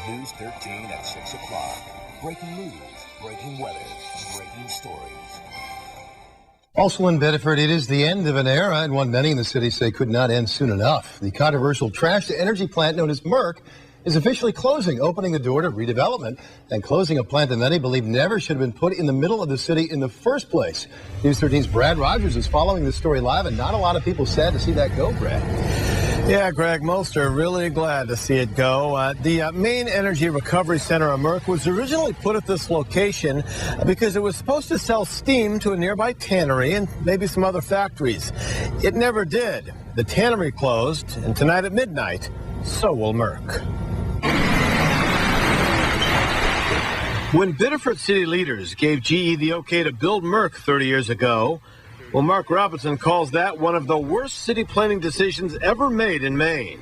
News 13 at 6 o'clock. Breaking news, breaking weather, breaking stories. Also in Bedford, it is the end of an era, and one many in the city say could not end soon enough. The controversial trash-to-energy plant known as MERC is officially closing, opening the door to redevelopment and closing a plant that many believe never should have been put in the middle of the city in the first place. News 13's Brad Rogers is following this story live, and not a lot of people sad to see that go, Brad. Yeah, Greg, most are really glad to see it go. The main energy recovery center of MERC was originally put at this location because it was supposed to sell steam to a nearby tannery and maybe some other factories. It never did. The tannery closed, and tonight at midnight, so will MERC. When Biddeford city leaders gave GE the okay to build MERC 30 years ago, well, Mark Robinson calls that one of the worst city planning decisions ever made in Maine.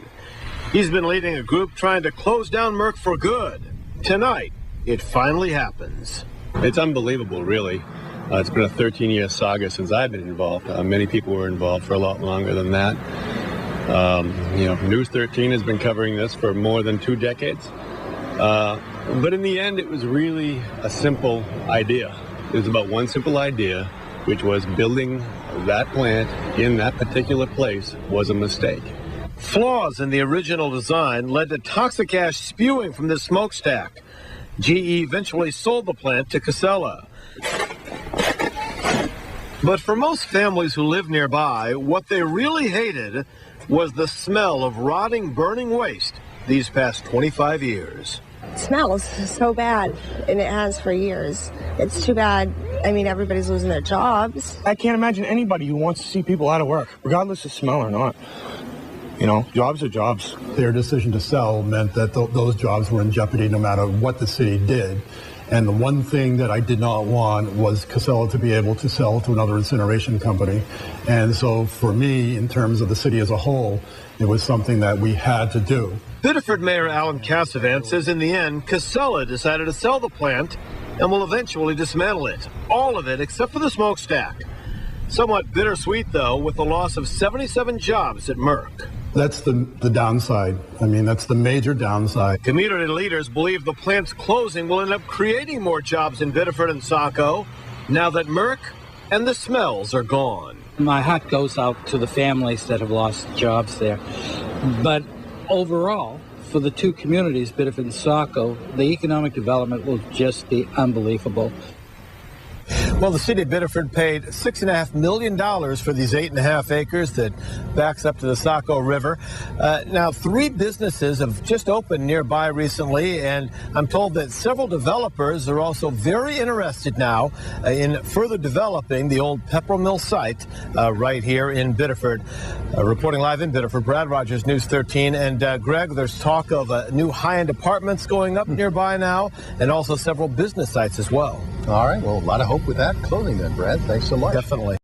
He's been leading a group trying to close down MERC for good. Tonight, it finally happens. It's unbelievable, really. It's been a 13-year saga since I've been involved. Many people were involved for a lot longer than that. News 13 has been covering this for more than 2 decades. But in the end, it was really a simple idea. It was about one simple idea, which was building that plant in that particular place was a mistake. Flaws in the original design led to toxic ash spewing from this smokestack. GE eventually sold the plant to Casella. But for most families who live nearby, what they really hated was the smell of rotting, burning waste these past 25 years. It smells so bad, and it has for years. It's too bad. I mean, everybody's losing their jobs. I can't imagine anybody who wants to see people out of work, regardless of smell or not. You know, jobs are jobs. Their decision to sell meant that those jobs were in jeopardy no matter what the city did. And the one thing that I did not want was Casella to be able to sell to another incineration company. And so for me, in terms of the city as a whole, it was something that we had to do. Biddeford Mayor Alan Cassavant says in the end, Casella decided to sell the plant and will eventually dismantle it. All of it except for the smokestack. Somewhat bittersweet, though, with the loss of 77 jobs at MERC. That's the downside. I mean, that's the major downside. Community leaders believe the plant's closing will end up creating more jobs in Biddeford and Saco now that MERC and the smells are gone. My heart goes out to the families that have lost jobs there. But overall, for the two communities, Biddeford and Saco, the economic development will just be unbelievable. Well, the city of Biddeford paid $6.5 million for these 8.5 acres that backs up to the Saco River. Now, 3 businesses have just opened nearby recently, and I'm told that several developers are also very interested now in further developing the old pepper mill site right here in Biddeford. Reporting live in Biddeford, Brad Rogers, News 13. And Greg, there's talk of new high-end apartments going up nearby now, and also several business sites as well. All right, well, a lot of hope with that closing then, Brad. Thanks so much. Definitely.